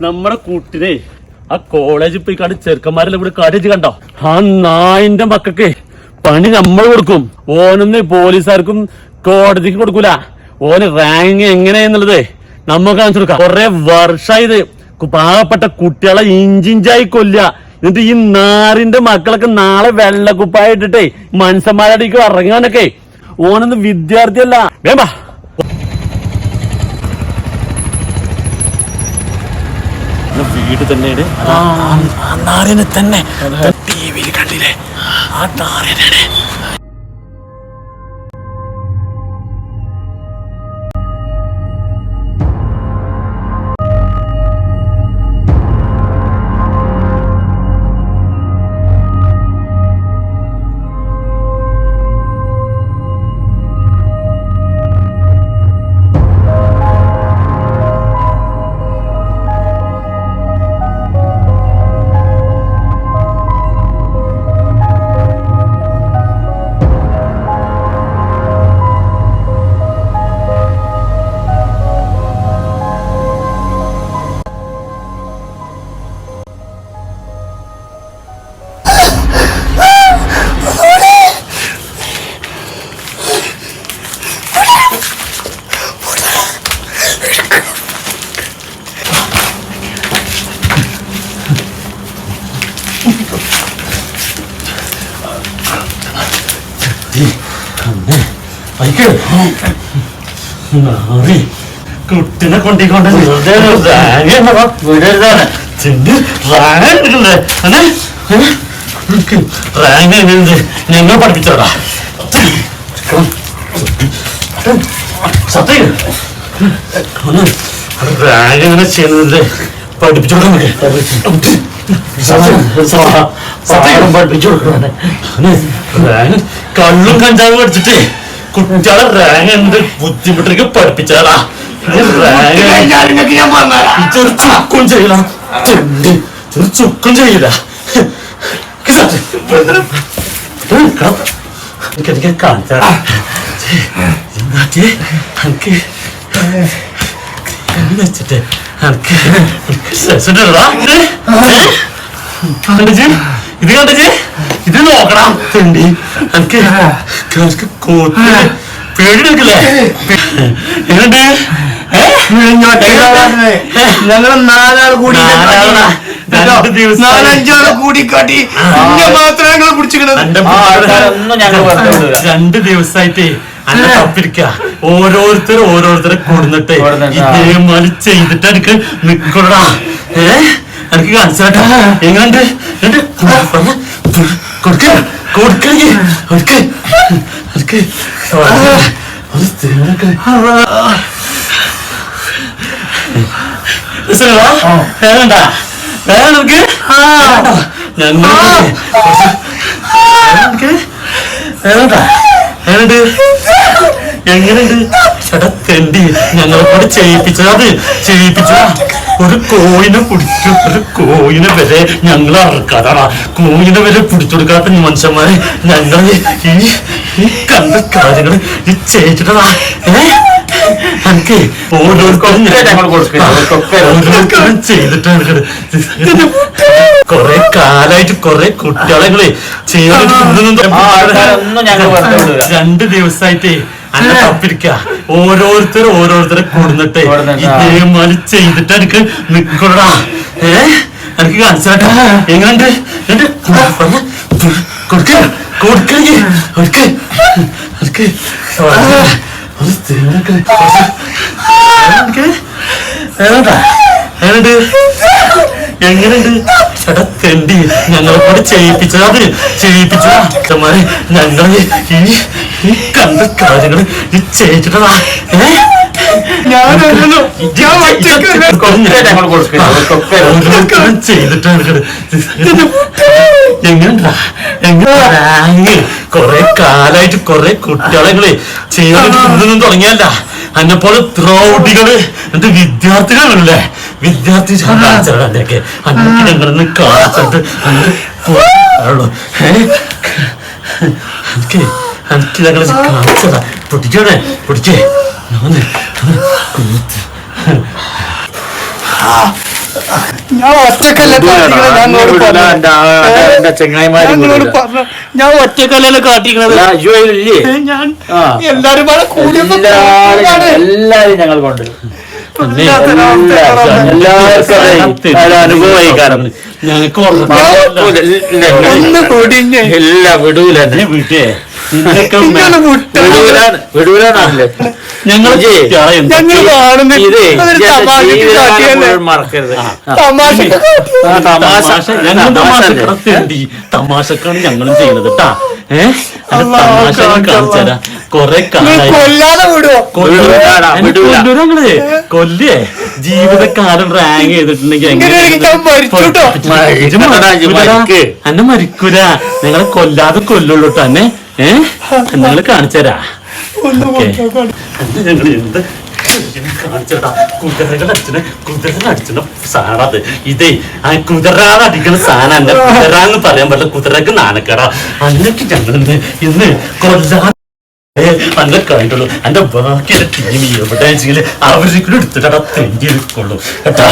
നമ്മുടെ കൂട്ടിനെ ആ കോളേജിൽ പോയി കണ്ട് ചെറുക്കന്മാരെല്ലാം കൂടെ കാര്യം കണ്ടോ? ആ നായിന്റെ മക്കൾക്ക് പണി നമ്മൾ കൊടുക്കും. ഓനൊന്നും പോലീസുകാർക്കും കോടതിക്ക് കൊടുക്കൂല. ഓന് റാങ്ക് എങ്ങനെയെന്നുള്ളത് നമുക്ക് കാണിച്ചു കൊടുക്കാം. കുറെ വർഷമായത് പാവപ്പെട്ട കുട്ടികളെ ഇഞ്ചിഞ്ചായി കൊല്ലുക. എന്നിട്ട് ഈ നാറിന്റെ മക്കളൊക്കെ നാളെ വെള്ളക്കുപ്പായിട്ടിട്ടേ മനുഷ്യന്മാരടിക്ക് ഇറങ്ങാനൊക്കെ ഓനൊന്നും വിദ്യാർത്ഥിയല്ല. വേണ്ട വീട് തന്നെയാണ് നാറിനെ തന്നെ ടിവിയിൽ കണ്ടില്ലേ? ആ നാറിനാണ്. കുട്ടിനെ കൊണ്ടിക്കൊണ്ട് ഞങ്ങൾ പഠിപ്പിച്ചോടാ. സത്യം റാങ്ക് എങ്ങനെ ചെയ്യുന്നത് പഠിപ്പിച്ചോടാ. കള്ളും കഞ്ചാവും പഠിച്ചിട്ട് കുട്ടികളെ റാങ്ക് എന്ത് ബുദ്ധിമുട്ടേക്ക് പഠിപ്പിച്ചാടാ. ചുക്കും ചെയ്യില്ല, ചുക്കും ചെയ്യില്ല. എനിക്ക് കാണിച്ചാടാ. എനിക്ക് വെച്ചിട്ട് എനിക്ക് കണ്ടിച്ച് ഇത് കണ്ടിച്ച് ഇത് നോക്കണം. തെണ്ടി എനിക്ക് പേടി എടുക്കില്ലേ? എങ്ങോട്ട് ഞങ്ങൾ നാലാൾ കൂടി 4-5 കൂടിക്കാട്ടി മാത്രമേ ഞങ്ങൾ പിടിച്ചിരിക്കണത്. 2 ദിവസമായിട്ട് അന്നെ തപ്പിരിക്ക. ഓരോരുത്തരെ കൊടുന്നിട്ട് ഇതേമാതിരി ചെയ്തിട്ട് എനിക്ക് നിക്കടാ. എനിക്ക് കാണിച്ചാട്ടാ. എങ്ങനെയുണ്ട് എങ്ങനെയുണ്ട് ചേട്ടാ? തെണ്ടി ഞങ്ങളെ കൂടെ ചെയ്യിപ്പിച്ചതാ. ഒരു കോയിനെ പിടിച്ചു, ഒരു കോയിനെ വരെ ഞങ്ങൾ ഇറക്കാതാടാ. കോയിനെ വരെ പിടിച്ചു കൊടുക്കാത്ത മനുഷ്യന്മാരെ ഞങ്ങൾ ഈ കണ്ട കാര്യങ്ങൾ ഈ ചെയ്യിച്ചിട്ടതാ. എനിക്ക് ഓരോരുത്തരും ചെയ്തിട്ടാണ്. കൊറേ കാലായിട്ട് കൊറേ കുട്ടികളെ ചെയ്യാൻ 2 ദിവസമായിട്ട് അന്നെ തപ്പിരിക്ക. ഓരോരുത്തരെ കൊടുന്നിട്ട് ഇതേമാതിരി ചെയ്തിട്ട് എനിക്ക് നിക്കടാ. എനിക്ക് കാണിച്ചാട്ടാ. എങ്ങനെയുണ്ട് എങ്ങനെയുണ്ട് ചേട്ടാ? തെണ്ടി ഞങ്ങളെ കൂടെ ചെയ്യിപ്പിച്ചതാ. ഞങ്ങൾ ഈ കണ്ട കാര്യങ്ങൾ ഈ ചെയ്തിട്ടതാ. ചെയ്തിട്ടാണ്. എങ്ങനെയാ കൊറേ കാലായിട്ട് കൊറേ കുട്ടികളെ ചെയ്യാൻ തുടങ്ങിയല്ല. എന്നെ പോലെ ത്രൗഡികള് എന്റെ വിദ്യാർത്ഥികളല്ലേ? വിദ്യാർത്ഥി ചാടാച്ചൊക്കെ അന്നൊക്കെ ഞങ്ങളൊന്ന് കാണിച്ചിട്ട് എനിക്ക് ഞങ്ങൾ കാണിച്ചതാ. പൊട്ടിക്കണേ പൊട്ടിക്കേ. ഞാൻ ഒറ്റക്കല്ല കാട്ടിക്കണത്, ഞങ്ങളോട് പറഞ്ഞു. ചെങ്ങായിമാര് ഞങ്ങളോട് പറഞ്ഞു, ഞാൻ ഒറ്റക്കല്ലല്ലോ കാട്ടിക്കണത്. ഞാൻ എല്ലാരും കൂടെ കൂടിയപ്പോ എല്ലാരും ഞങ്ങൾ കൊണ്ടുവരും. അനുഭവമായി കാരണം ഞങ്ങൾക്ക് ഒന്ന് കൂടിഞ്ഞ് എല്ലാം വിടൂല വീട്ടേ വിടൂലാണല്ലേ ഞങ്ങൾ ഞങ്ങൾ കാണുന്ന അതൊരു തമാശക്ക് കാട്ടിയല്ലേ. മറക്കരുത്. തമാശക്കാണ് ഞങ്ങളും ചെയ്യുന്നത് കേട്ടാ. തമാശ കാണിച്ചാ കൊറേ കാലായി കൊല്ലാതെ വിടുവോ? ഞങ്ങള് കൊല്ലേ ജീവിതകാലം റാങ്ക് ചെയ്തിട്ടുണ്ടെങ്കിൽ അന്നെ മരിക്കൂല. ഞങ്ങളെ കൊല്ലാതെ കൊല്ലുള്ളൂ തന്നെ. ഞങ്ങള് കാണിച്ചരാ. ഞങ്ങൾ എന്ത് കാണിച്ചടാ. കുതിരകളടിച്ചിന സാധനത്. ഇതേ ആ കുതിരാതെ അടിക്കുന്ന സാധനം എന്നെ കുതിരാന്ന് പറയാൻ പറ്റില്ല. കുതിരക്ക് നാണക്കടാ. അന്നൊക്കെ ഞങ്ങളിന്ന് ഇന്ന് കൊല്ലാതെ അന്നെ കഴിഞ്ഞുള്ളൂ. എന്റെ ബാക്കിയുടെ ടീം എവിടെ അവരിക്കൂടെ എടുത്തിട്ടാ തെണ്ടി എടുക്കുള്ളൂ കേട്ടാ.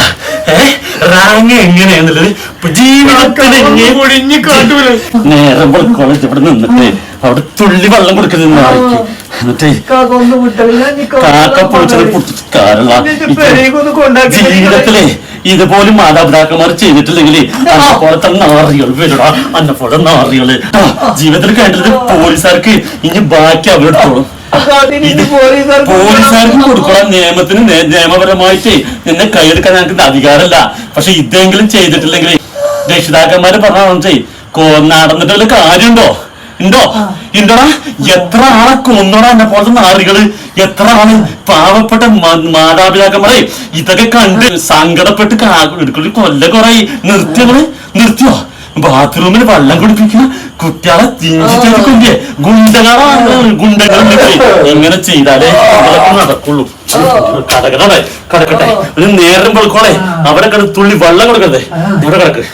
റാങ്ക് എങ്ങനെയാന്നുള്ളത് ജീവിതത്തിൽ നേരം കോളേജ് ഇവിടെ നിന്നിട്ട് അവിടെ തുള്ളി വെള്ളം കൊടുക്കുന്ന ആൾക്ക് എന്നിട്ട് കാക്ക പൊളിച്ചത് പൊട്ടിക്കാറുള്ള ജീവിതത്തിലെ ഇതുപോലും മാതാപിതാക്കന്മാർ ചെയ്തിട്ടില്ലെങ്കിൽ അന്നെ പോലത്തെ നാറികൾ വരടാ. അന്നെ പോലെ നാറികള് ജീവിതത്തിൽ കേട്ടത് പോലീസുകാർക്ക് ഇനി ബാക്കി അവരെടുത്തോളും. പോലീസുകാർക്ക് കൊടുക്കണം. നിയമത്തിന് നിയമപരമായിട്ട് നിന്നെ കൈയെടുക്കാൻ ഞങ്ങൾക്ക് അധികാരമല്ല. പക്ഷെ ഇതെങ്കിലും ചെയ്തിട്ടില്ലെങ്കിൽ രക്ഷിതാക്കന്മാര് പറഞ്ഞ നടന്നിട്ട് വല്ല കാര്യമുണ്ടോ? ഉണ്ടോടാ? എത്ര ആളെ കൊന്നോടാ എന്നെ പോലത്തെ നാറികള്. എത്ര ആള് പാവപ്പെട്ട മാതാപിതാക്കന്മാരെ ഇതൊക്കെ കണ്ട് സങ്കടപ്പെട്ട് കൊല്ല കൊറേ നിർത്തിയോ? ബാത്റൂമിൽ വെള്ളം കുടിപ്പിക്കുന്ന കുട്ടികളെ തിരിച്ചു കൊല്ലേ ഗുണ്ടകളെ എങ്ങനെ ചെയ്താലേ നടക്കുള്ളൂ. കടക്കട്ടെ ഒരു നേരം പൊളിക്കോളെ. അവിടെ കിടന്ന് തുള്ളി വെള്ളം കൊടുക്കണ്ടേ? അവിടെ കിടക്ക്.